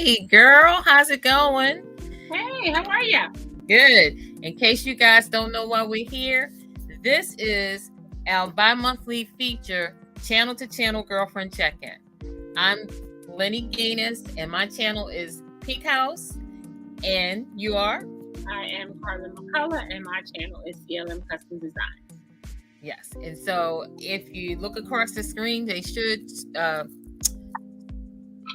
Hey, girl, how's it going? Hey, how are you? Good. In case you guys don't know why we're here, this is our bi-monthly feature, Channel to Channel Girlfriend Check-In. I'm Lynie and my channel is Pink House, and you are? I am Carla McCullough, and my channel is CLM Custom Design. Yes, and so if you look across the screen, they should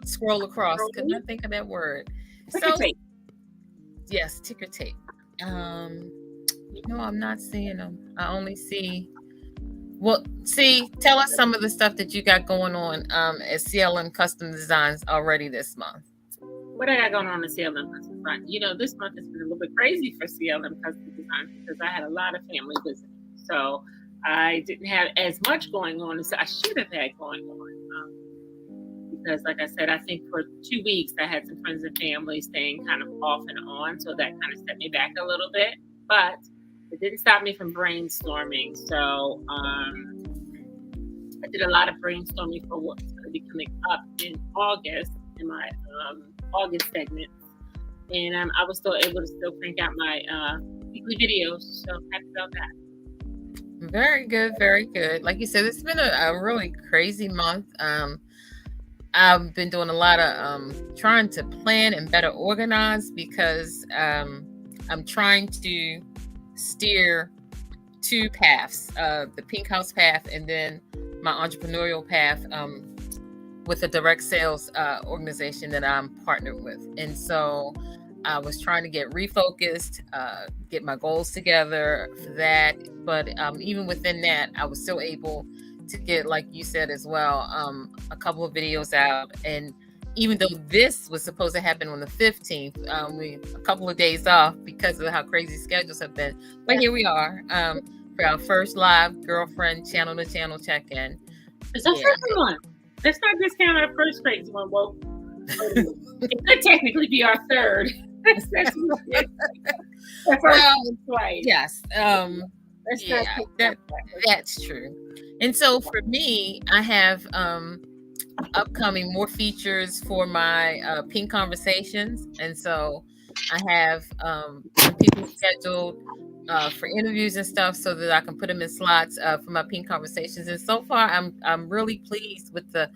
scroll across. Couldn't I think of that word? Ticker tape. Yes, ticker tape. I'm not seeing them. I only see. Well, tell us some of the stuff that you got going on at CLM Custom Designs already this month. What I got going on at CLM Custom Design? This month has been a little bit crazy for CLM Custom Design because I had a lot of family visiting. So I didn't have as much going on as I should have had going on. Because, like I said, I think for 2 weeks I had some friends and family staying kind of off and on. So that kind of set me back a little bit. But it didn't stop me from brainstorming. So I did a lot of brainstorming for what's going to be coming up in August in my August segment. And I was still able to crank out my weekly videos. So happy about that. Very good. Very good. Like you said, it's been a really crazy month. I've been doing a lot of trying to plan and better organize because I'm trying to steer two paths, the Pink House path and then my entrepreneurial path with a direct sales organization that I'm partnered with. And so I was trying to get refocused, get my goals together for that. But even within that, I was still able to get, like you said as well, a couple of videos out. And even though this was supposed to happen on the 15th, we a couple of days off because of how crazy schedules have been. But here we are for our first live girlfriend channel to channel check-in. It's our first one. Let's not discount our first crazy one. Well, it could technically be our third. That's right. Yes. That's true. And so for me, I have upcoming more features for my Pink Conversations. And so I have some people scheduled for interviews and stuff so that I can put them in slots for my Pink Conversations. And so far, I'm really pleased with the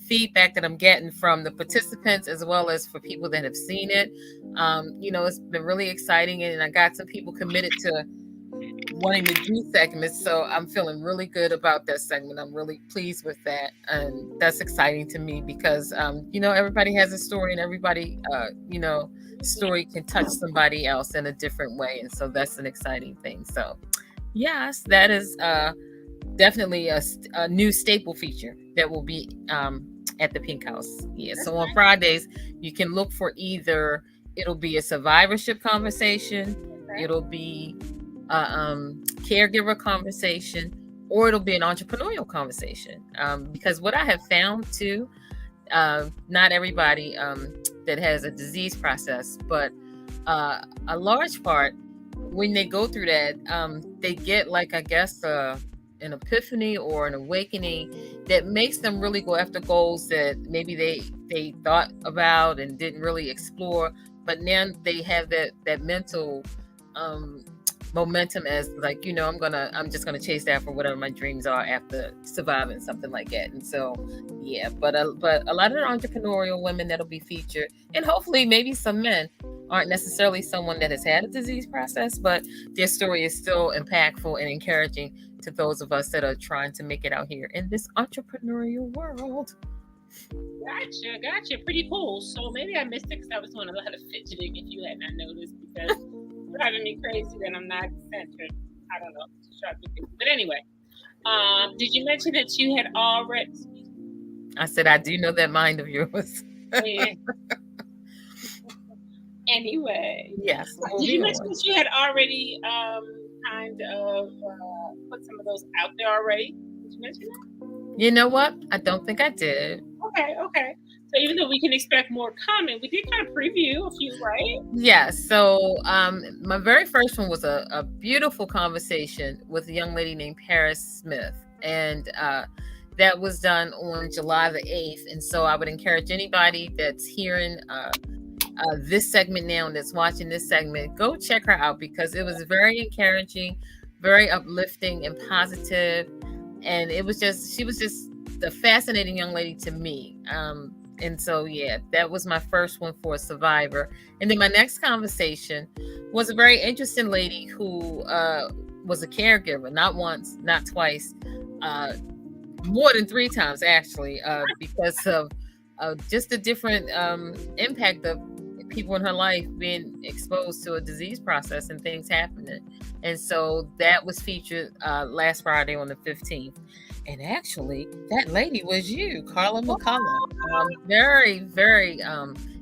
feedback that I'm getting from the participants as well as for people that have seen it. It's been really exciting, and I got some people committed to wanting to do segments, so I'm feeling really good about that segment. I'm really pleased with that, and that's exciting to me because everybody has a story, and everybody story can touch somebody else in a different way, and so that's an exciting thing. So yes, that is definitely a new staple feature that will be at the Pink House. So on Fridays you can look for either it'll be a survivorship conversation, it'll be caregiver conversation, or it'll be an entrepreneurial conversation. Because what I have found too, not everybody that has a disease process, but a large part when they go through that, they get an epiphany or an awakening that makes them really go after goals that maybe they thought about and didn't really explore, but now they have that mental momentum as I'm just gonna chase that for whatever my dreams are after surviving something like that. And so but a lot of the entrepreneurial women that'll be featured, and hopefully maybe some men, aren't necessarily someone that has had a disease process, but their story is still impactful and encouraging to those of us that are trying to make it out here in this entrepreneurial world. Gotcha. Pretty cool. So maybe I missed it because I was doing a lot of fidgeting if you had not noticed, because driving me crazy that I'm not centered. I don't know. But anyway, did you mention that you had already... I said, I do know that mind of yours. Yeah. Anyway. Yes. Did you mention that you had already kind of put some of those out there already? Did you mention that? You know what? I don't think I did. Okay. So even though we can expect more coming, we did kind of preview a few, right? Yeah. So my very first one was a beautiful conversation with a young lady named Paris Smith. And that was done on July the 8th. And so I would encourage anybody that's hearing this segment now and that's watching this segment, go check her out because it was very encouraging, very uplifting and positive. And she was just the fascinating young lady to me. And so, yeah, that was my first one for a survivor. And then my next conversation was a very interesting lady who was a caregiver, not once, not twice, more than 3 times actually, because of just the different impact of people in her life being exposed to a disease process and things happening. And so that was featured last Friday on the 15th. And actually, that lady was you, Carla McCullough. Very, very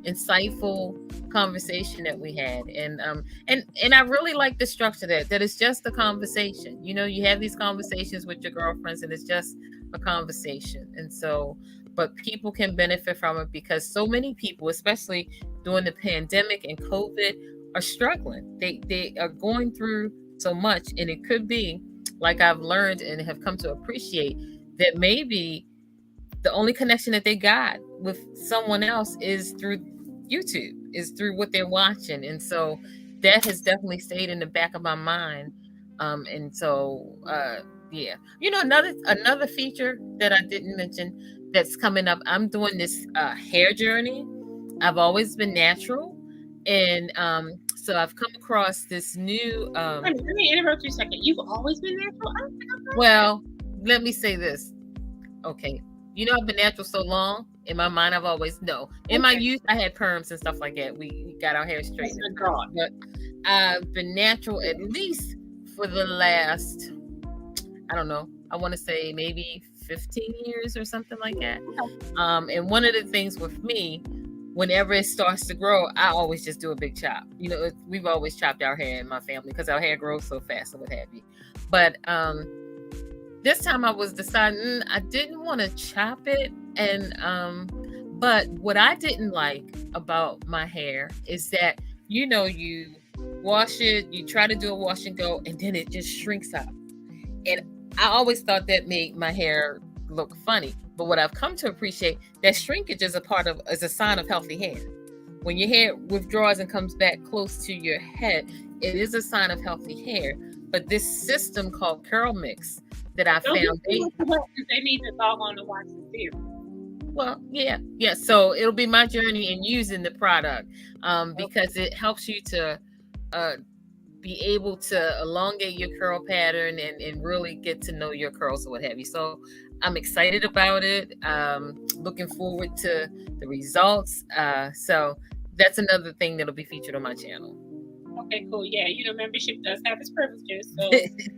insightful conversation that we had, and I really like the structure that it's just a conversation. You know, you have these conversations with your girlfriends, and it's just a conversation. And so, but people can benefit from it because so many people, especially during the pandemic and COVID, are struggling. They are going through so much, and it could be, like I've learned and have come to appreciate, that maybe the only connection that they got with someone else is through YouTube, is through what they're watching. And so that has definitely stayed in the back of my mind. And so, yeah, you know, another feature that I didn't mention that's coming up, I'm doing this hair journey. I've always been natural. And so I've come across this new. Let me interrupt you a second. You've always been natural? Well, let me say this. Okay. You know, I've been natural so long. In my mind, I've always in my youth, I had perms and stuff like that. We got our hair straight. But I've been natural at least for the last, I don't know, I want to say maybe 15 years or something like that. And one of the things with me, whenever it starts to grow, I always just do a big chop. You know, we've always chopped our hair in my family because our hair grows so fast and what have you. But this time I was deciding I didn't want to chop it. And but what I didn't like about my hair is that, you know, you wash it, you try to do a wash and go, and then it just shrinks up. And I always thought that made my hair look funny. But what I've come to appreciate, that shrinkage is a sign of healthy hair. When your hair withdraws and comes back close to your head, it is a sign of healthy hair. But this system called Curl Mix that I found, they need to log on to watch the theory. Well, yeah. So it'll be my journey in using the product because it helps you to be able to elongate your curl pattern and really get to know your curls or what have you. So I'm excited about it. Looking forward to the results. So that's another thing that'll be featured on my channel. Okay, cool. Yeah, you know, membership does have its privileges. So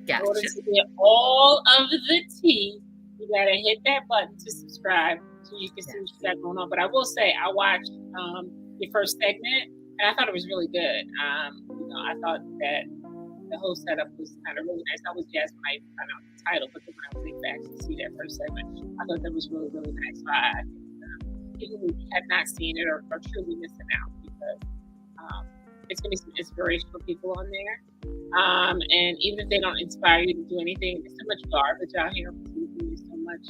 gotcha. In order to get all of the tea, you gotta hit that button to subscribe so you can see what you got going on. But I will say, I watched your first segment, and I thought it was really good. You know, I thought that the whole setup was kind of really nice. I was jazzed when I found out the title, but then when I was able to actually see that first segment, I thought that was really, really nice. So I think people who have not seen it are truly missing out because it's going to be some inspirational people on there. And even if they don't inspire you to do anything, there's so much garbage out here on TV. There's so much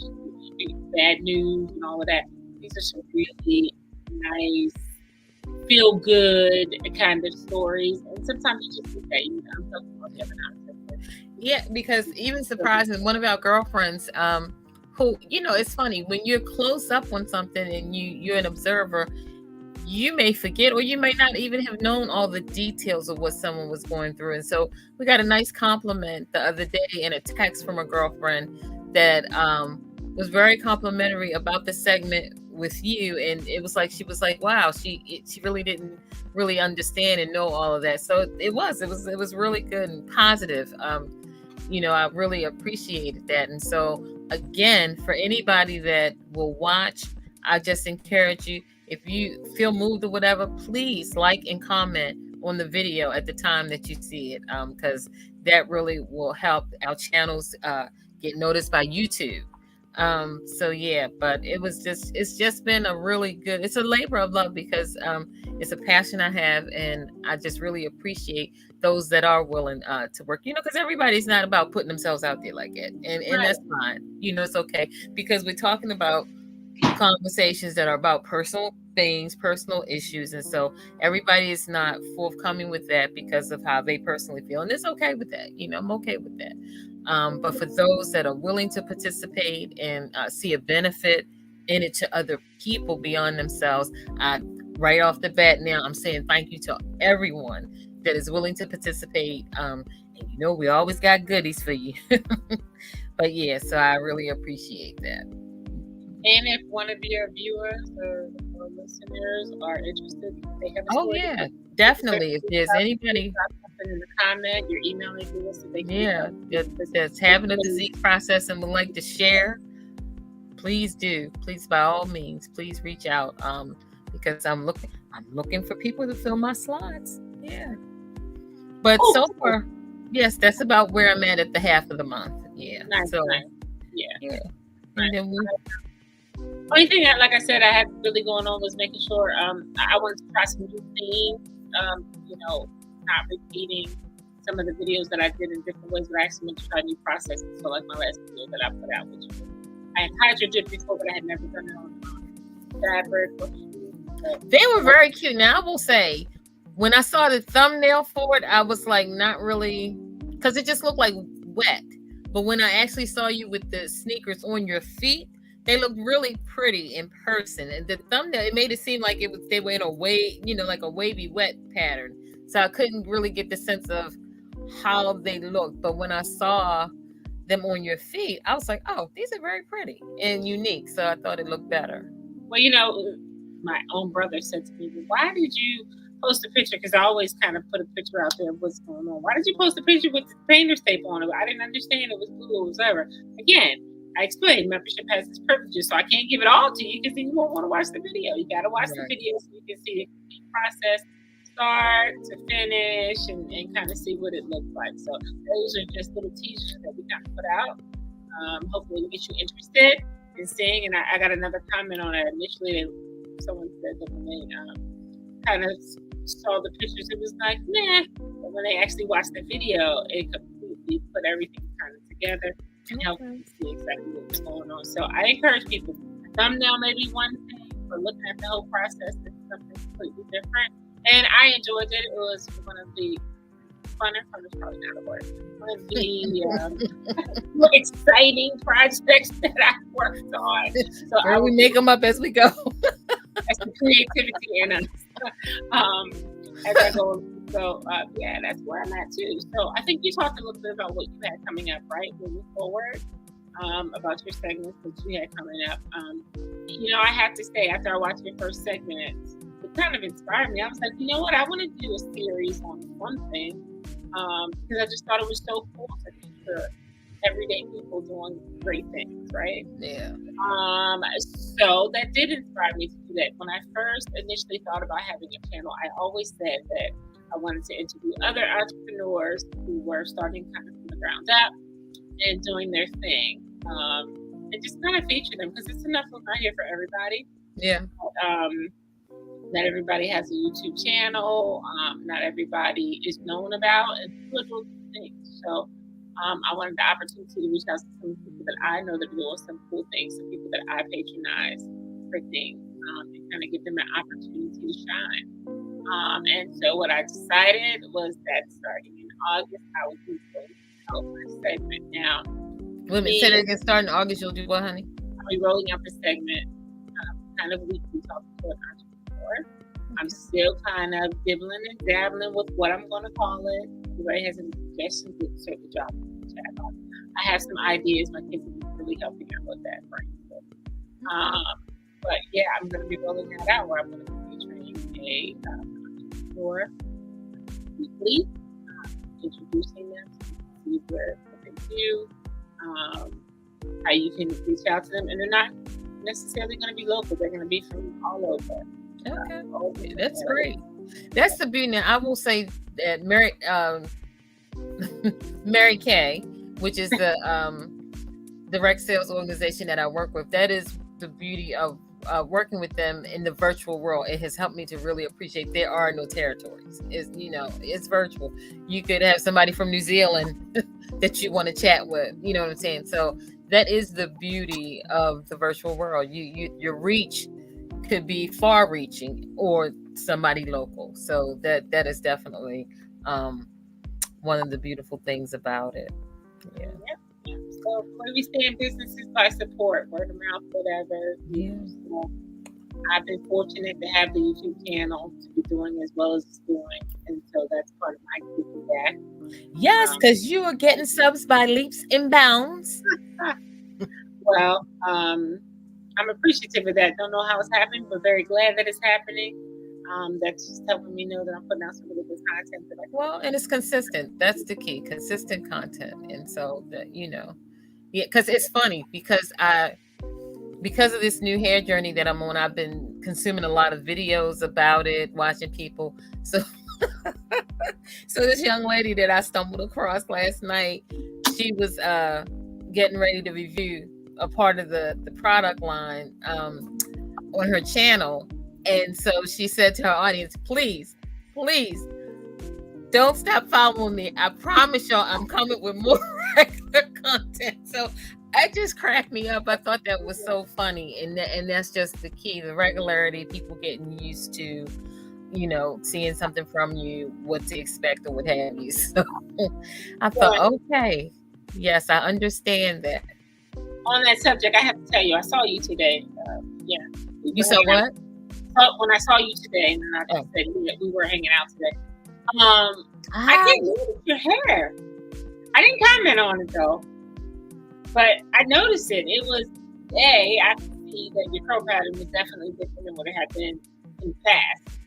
bad news and all of that. These are some really nice, feel good kind of stories. And sometimes you just think that, you know, I'm talking about the other nonsense. Yeah, because even surprising, one of our girlfriends, who, you know, it's funny when you're close up on something and you're an observer, you may forget, or you may not even have known all the details of what someone was going through. And so we got a nice compliment the other day in a text from a girlfriend that was very complimentary about the segment with you. And it was like, she was like, wow, she really didn't really understand and know all of that. So it was really good and positive. You know, I really appreciated that. And so again, for anybody that will watch, I just encourage you, if you feel moved or whatever, please like and comment on the video at the time that you see it, because that really will help our channels get noticed by YouTube. So yeah, but it's just been a really good, it's a labor of love because it's a passion I have, and I just really appreciate those that are willing to work, because everybody's not about putting themselves out there like it. And Right. that's fine. It's okay, because we're talking about conversations that are about personal things, personal issues. And so everybody is not forthcoming with that because of how they personally feel. And it's okay with that. I'm okay with that. But for those that are willing to participate and see a benefit in it to other people beyond themselves, right off the bat now, I'm saying thank you to everyone that is willing to participate. And we always got goodies for you. But yeah, so I really appreciate that. And if one of your viewers or listeners are interested, they have a story. Yeah, definitely. If there's anybody in the comment, your email address, that's having a disease process and would like to share, please do. Please, by all means, please reach out. Because I'm looking for people to fill my slots. Yeah. But so far, yes, that's about where I'm at the half of the month. Yeah. Nice, so nice. Yeah. And then only thing that, like I said, I had really going on was making sure I wanted to try some new things. Not repeating some of the videos that I did in different ways, but I actually went to try new processes. So like my last video that I put out, which I had hydro dip before, but I had never done it on fabric or shoes. They were very cute. Now I will say, when I saw the thumbnail for it, I was like, not really, because it just looked like wet. But when I actually saw you with the sneakers on your feet, they looked really pretty in person. And the thumbnail, it made it seem like they were in a like a wavy wet pattern. So I couldn't really get the sense of how they looked. But when I saw them on your feet, I was like, oh, these are very pretty and unique. So I thought it looked better. Well, my own brother said to me, why did you post a picture? Because I always kind of put a picture out there of what's going on. Why did you post a picture with the painter's tape on it? I didn't understand it was blue or whatever. Again, I explained membership has its privileges, so I can't give it all to you because then you won't want to watch the video. You got to watch the video so you can see the complete process, start to finish, and kind of see what it looks like. So those are just little teasers that we kind of put out. Hopefully we get you interested in seeing. And I got another comment on it initially. Someone said that when they kind of saw the pictures, it was like, nah. But when they actually watched the video, it completely put everything kind of together and help you see exactly what's going on. So I encourage people, the thumbnail may be one thing, but looking at the whole process is something completely different. And I enjoyed it. It was one of the fun is probably not a word. One of the more exciting projects that I've worked on. So we make them up as we go. That's the creativity in us. As I go. So that's where I'm at too. So I think you talked a little bit about what you had coming up, right? Moving forward, about your segments that you had coming up. I have to say, after I watched your first segment, it kind of inspired me. I was like, you know what? I want to do a series on one thing because I just thought it was so cool to picture everyday people doing great things, right? Yeah. So that did inspire me to do that. When I first initially thought about having a channel, I always said that I wanted to interview other entrepreneurs who were starting kind of from the ground up and doing their thing, and just kind of feature them because it's enough not here for everybody. Yeah. Not everybody has a YouTube channel. Not everybody is known about and little things. So I wanted the opportunity to reach out to some people that I know that are doing some cool things, some people that I patronize for things, and kind of give them an opportunity to shine. And so what I decided was that starting in August, I would do a segment. Now, let me say that again. Starting in August, you'll do what, honey? I'll be rolling up a segment, kind of weekly, talking to an entrepreneur. I'm still kind of dibbling and dabbling with what I'm going to call it. If anybody has any suggestions, you can certainly drop them in the chat box. I have some ideas. My kids will be really helping out with that. But yeah, I'm going to be rolling that out where I'm going to be featuring a entrepreneur weekly, introducing them to see what they do, how you can reach out to them. And they're not necessarily going to be local. They're going to be from all over. Okay, that's great. That's the beauty. Now, I will say that Mary Kay, which is the direct sales organization that I work with, that is the beauty of working with them in the virtual world. It has helped me to really appreciate there are no territories. It's virtual. You could have somebody from New Zealand that you want to chat with. You know what I'm saying? So that is the beauty of the virtual world. Your reach could be far reaching or somebody local. So that is definitely one of the beautiful things about it. Yeah. So when we stay in businesses by support, word of mouth, whatever. Yeah. So I've been fortunate to have the YouTube channel to be doing as well as it's doing, and so that's part of my giving back. Yes, because you are getting subs by leaps and bounds. Well, I'm appreciative of that. Don't know how it's happening, but very glad that it's happening. That's just helping me know that I'm putting out some really good content that Well, and it's consistent. That's the key, consistent content. And so that, yeah, because it's funny because of this new hair journey that I'm on, I've been consuming a lot of videos about it, watching people. So this young lady that I stumbled across last night, she was getting ready to review a part of the product line on her channel. And so she said to her audience, please don't stop following me. I promise y'all I'm coming with more regular content. So it just cracked me up. I thought that was so funny. And that's just the key, the regularity, people getting used to, seeing something from you, what to expect or what have you. So I thought, okay, yes, I understand that. On that subject, I have to tell you, I saw you today. You saw what? When I saw you today, and then I just said we were hanging out today. I didn't notice your hair. I didn't comment on it though, but I noticed it. It was I could see that your curl pattern was definitely different than what it had been in the past.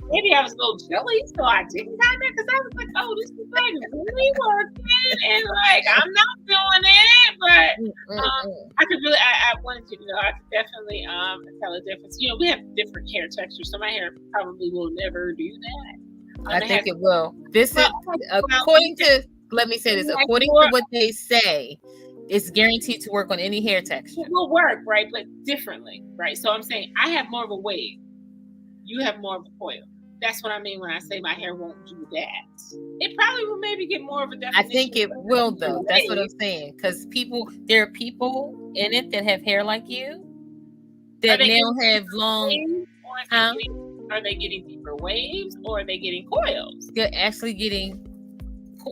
Maybe I was a little jelly, so I didn't comment because I was like, "Oh, this is like really working," and like I'm not doing it, but I could really. I wanted you to know I could definitely tell a difference. We have different hair textures, so my hair probably will never do that. I think it will. This is according to. Let me say this. According to what they say, it's guaranteed to work on any hair texture. It will work, right? But differently, right? So I'm saying I have more of a wave. You have more of a coil. That's what I mean when I say my hair won't do that. It probably will maybe get more of a definition. I think it will, though. That's what I'm saying. Because there are people in it that have hair like you that now have long. Are they getting deeper waves or are they getting coils? They're actually getting,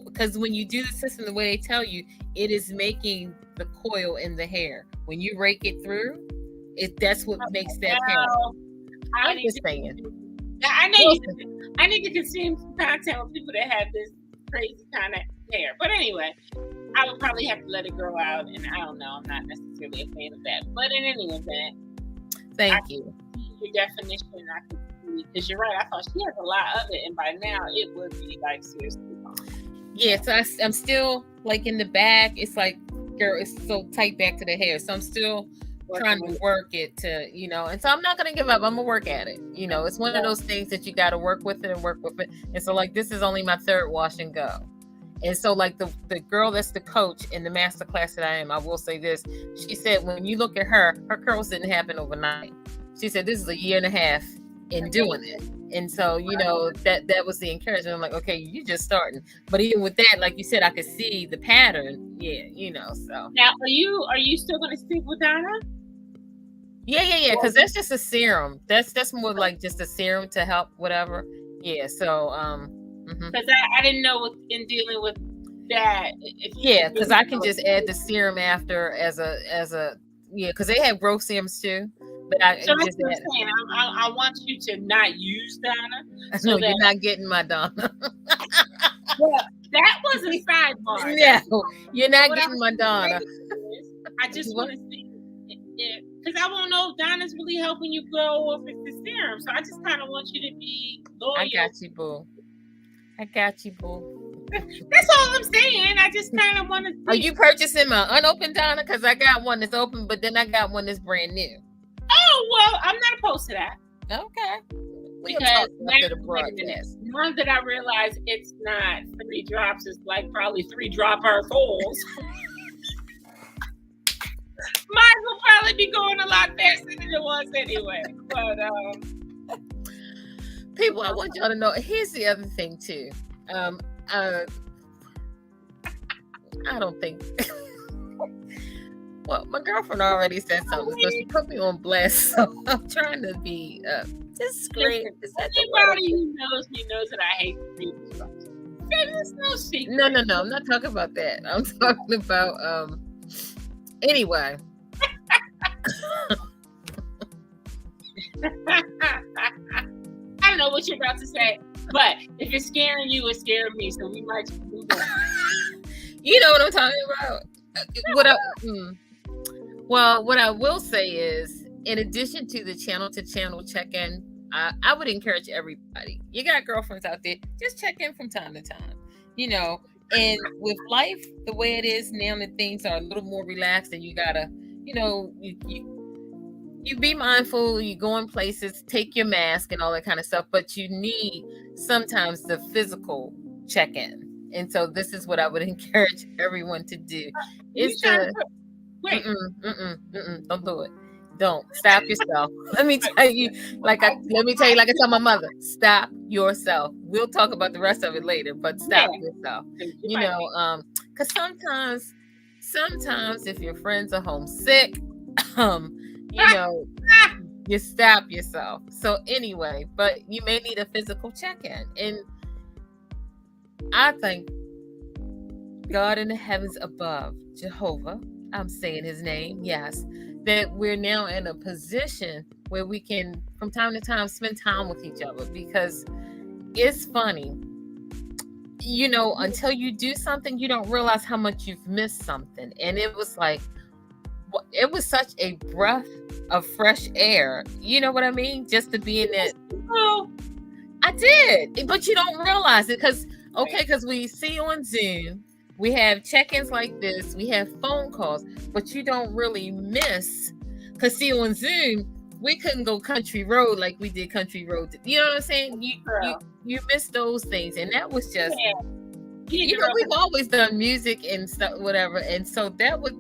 because when you do the system the way they tell you, it is making the coil in the hair. When you rake it through, that's what makes that hair. I'm just saying. I need to consume some content with people that have this crazy kind of hair. But anyway, I would probably have to let it grow out, and I don't know. I'm not necessarily a fan of that. But in any event, thank you. Your definition, I can see, because you're right. I thought she has a lot of it, and by now it would be like seriously gone. Yeah, so I'm still like in the back. It's like, girl, it's so tight back to the hair. So I'm still trying to work it to, and so I'm not going to give up. I'm going to work at it. It's one of those things that you got to work with it. And so like, this is only my third wash and go. And so like the girl that's the coach in the master class that I am, I will say this. She said, when you look at her curls didn't happen overnight. She said, this is a year and a half in doing it. And so, that was the encouragement. I'm like, okay, you're just starting. But even with that, like you said, I could see the pattern. Yeah, so. Now, are you still going to stick with Donna? Yeah. Because that's just a serum. That's more like just a serum to help whatever. Yeah. So, because I didn't know in dealing with that. Because I can just add the serum after as a because they have growth serums too. But that's what I'm saying. I want you to not use Donna. So no, you're not getting my Donna. Well, that was a sidebar. No, you're not getting my Donna. I just want to see because I won't know if Donna's really helping you grow or if it's the serum. So I just kind of want you to be loyal. I got you, boo. That's all I'm saying. I just kind of want to see. Are you purchasing my unopened Donna? Because I got one that's open, but then I got one that's brand new. Oh, well, I'm not opposed to that. Okay. Because now that I realize it's not 3 drops, it's like probably 3 dropper fulls. probably be going a lot faster than it was anyway. But people, I want y'all to know. Here's the other thing too. I don't think. Well, my girlfriend already said something, so she put me on blast. So I'm trying to be discreet. Anybody who knows me knows that I hate to read instructions. There's no secret. No. I'm not talking about that. I'm talking about anyway. I don't know what you're about to say, but if it's scaring you, it's scaring me. So we might move on. You know what I'm talking about. What I will say is, in addition to the channel-to-channel check-in, I would encourage everybody. You got girlfriends out there, just check in from time to time. You know, and with life the way it is now, that things are a little more relaxed, and you gotta, you know, you be mindful. You go in places, take your mask and all that kind of stuff, but you need sometimes the physical check-in. And so this is what I would encourage everyone to do. Is to don't do it. Don't stop yourself. Let me tell you, like I tell my mother, stop yourself. We'll talk about the rest of it later, but stop yourself. You know, because sometimes if your friends are homesick, you know, you stop yourself. So anyway, but you may need a physical check-in, and I thank God in the heavens above, Jehovah, I'm saying his name, yes, that we're now in a position where we can, from time to time, spend time with each other, because it's funny. You know, until you do something, you don't realize how much you've missed something. And it was like, it was such a breath of fresh air. You know what I mean? Just to be in that. Oh, I did, but you don't realize it because we see on Zoom, we have check-ins like this, we have phone calls, but you don't really miss. Because see, on Zoom, we couldn't go country road like we did country road. You know what I'm saying? You miss those things, and that was just. Yeah. You know, we've always done music and stuff, whatever, and so that was.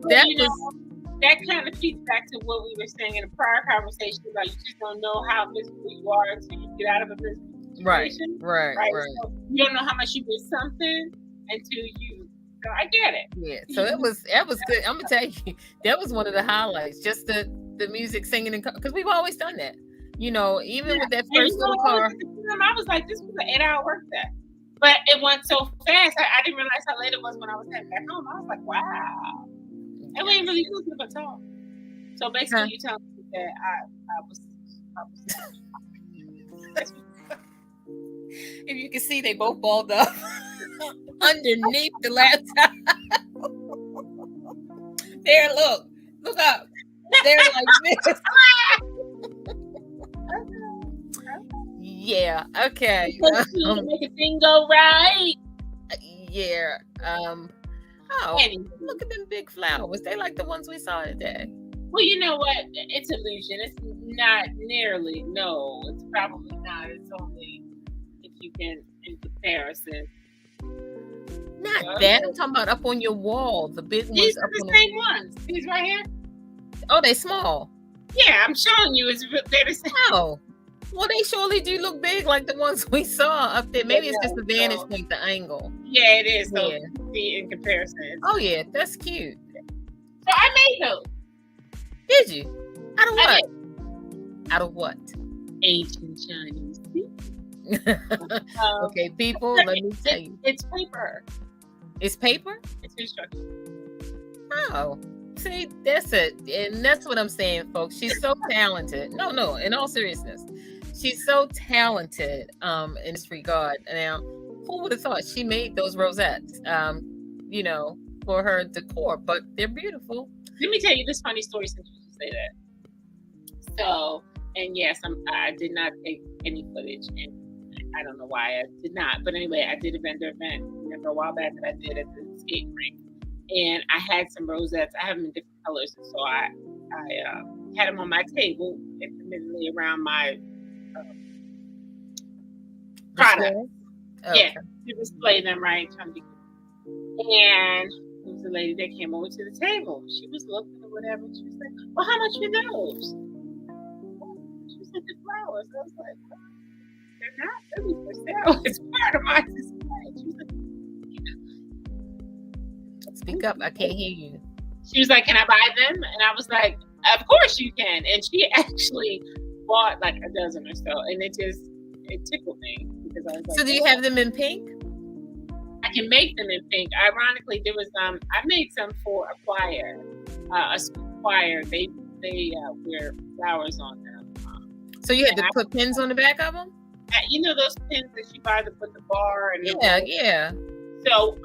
That kind of feeds back to what we were saying in a prior conversation about you just don't know how miserable you are until you get out of a miserable situation. Right. So you don't know how much you miss something until you. So I get it. Yeah. So that was good. I'm gonna tell you, that was one of the highlights. Just the music, singing, and because we've always done that. You know, even with that first little car. I was like, this was an 8-hour work day. But it went so fast. I didn't realize how late it was when I was heading back home. I was like, wow. And we ain't really using it at all. So basically, you tell me that I was. If you can see, they both balled up underneath the laptop. There, look up. They're like this. Yeah. Okay. Make a thing go right. Yeah. Oh, look at them big flowers. They like the ones we saw today. Well, you know what? It's illusion. It's not nearly. No, it's probably not. It's only if you can, in comparison. Not that. I'm talking about up on your wall. The big ones. These are the same ones. These right here. Oh, they small. Yeah, I'm showing you. They're the same. Oh. Well, they surely do look big, like the ones we saw up there. Maybe it's just the vantage point, the angle. Yeah, it is. So see in comparison. Oh yeah, that's cute. So I made those. Did you? Out of what? Out of what? Ancient Chinese. Okay, people, let me tell you. It's paper. It's paper? It's instructions. Oh. See, that's it. And that's what I'm saying, folks. She's so talented. No, in all seriousness. She's so talented in this regard. Now, who would have thought she made those rosettes, you know, for her decor, but they're beautiful. Let me tell you this funny story since you say that. So, and yes, I did not take any footage, and I don't know why I did not. But anyway, I did a vendor event, remember a while back that I did at the skate rink. And I had some rosettes. I have them in different colors. So I had them on my table, intermittently around my product. Okay. Yeah, to display them, right? Trying to be good. And there was a lady that came over to the table. She was looking whatever. She was like, well, how much are those? She said, the flowers. I was like, well, they're not really for sale. It's part of my display. She was like, Speak up. I can't hear you. She was like, can I buy them? And I was like, of course you can. And she actually bought like a dozen or so. And it tickled me. Because I was like, so do you have them in pink? I can make them in pink. Ironically, there was I made some for a choir. A school choir. They wear flowers on them. So you had to put pins on the back of them? You know those pins that you buy to put the bar and yeah. So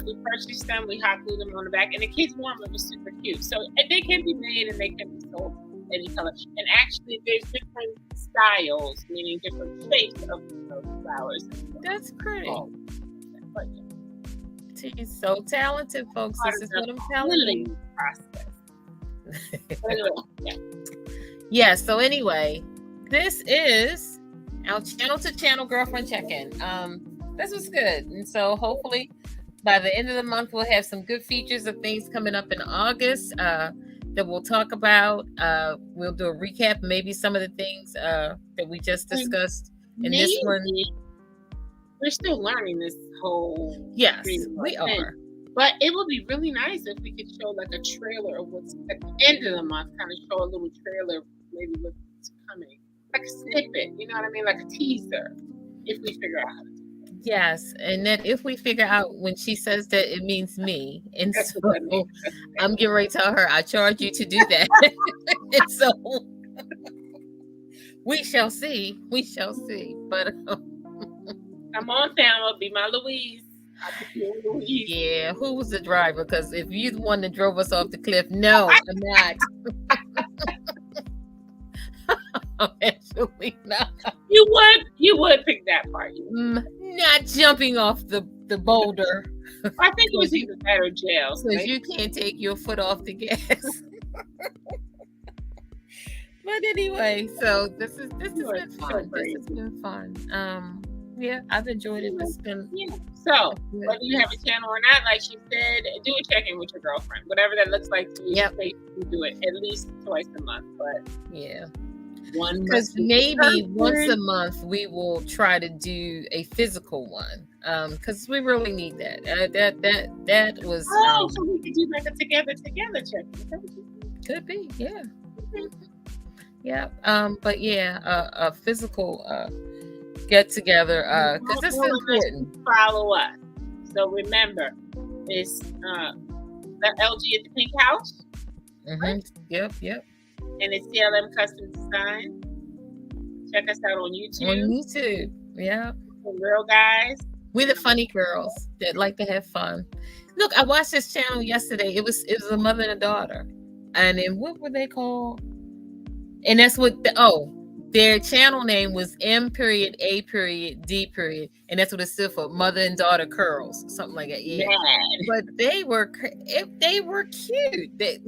we purchased them, we hot glued them on the back, and the kids wore them. It was super cute. So they can be made and they can be sold any color. And actually, there's different styles, meaning different shapes of those flowers. That's pretty. But, she's so talented, folks. This is what I'm telling you. Process. Anyway, yeah. So anyway, this is our channel-to-channel girlfriend check-in. This was good, and so hopefully by the end of the month we'll have some good features of things coming up in August that we'll talk about. We'll do a recap, maybe some of the things that we just discussed in this one. We're still learning this whole. Yes, we are. But it would be really nice if we could show like a trailer of what's at the end of the month. Kind of show a little trailer, maybe what's coming, like a snippet. You know what I mean, like a teaser. If we figure out how to. Yes, and then if we figure out when she says that, it means me, and so I'm getting ready to tell her I charge you to do that. And so we shall see. But come on, family, be my Louise. Yeah, who was the driver? Because if you're the one that drove us off the cliff, no, I'm not. Actually not. You would pick that part. Not jumping off the boulder. I think it was even better jail. Because you can't take your foot off the gas. But anyway, so this has been fun. This has been fun. Yeah, I've enjoyed it. It's been so whether you have a channel or not, like she said, do a check-in with your girlfriend. Whatever that looks like to you, you do it at least twice a month. But yeah. Because maybe once a month we will try to do a physical one, because we really need that. That was. So we could do like a together check. Could be, yeah. Yeah. But yeah, a physical get together because this is important. Follow us. So remember, it's the LG at the Pink House. Mm-hmm. Right? Yep. And it's CLM Custom Design. Check us out on YouTube. Yeah. Real guys. We're the funny girls that like to have fun. Look, I watched this channel yesterday. It was a mother and a daughter. And then what were they called? And that's what their channel name was M.A.D. And that's what it stood for, Mother and Daughter Curls, something like that. Yeah. But they were cute. It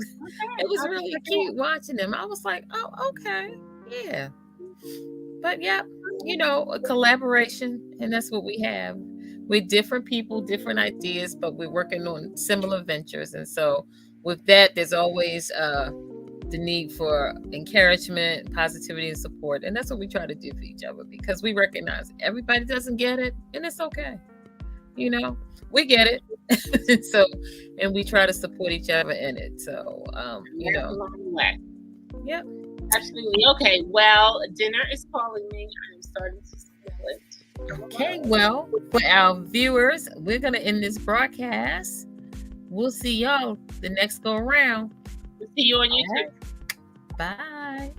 was really cute watching them. I was like, oh, okay. Yeah. But yeah, a collaboration, and that's what we have. We're different people, different ideas, but we're working on similar ventures. And so with that, there's always the need for encouragement, positivity, and support. And that's what we try to do for each other, because we recognize everybody doesn't get it, and it's okay. We get it. And we try to support each other in it. So, along the way. Yep. Absolutely. Okay. Well, dinner is calling me. I'm starting to smell it. Okay. Well, for our viewers, we're going to end this broadcast. We'll see y'all the next go around. We'll see you on YouTube. Bye.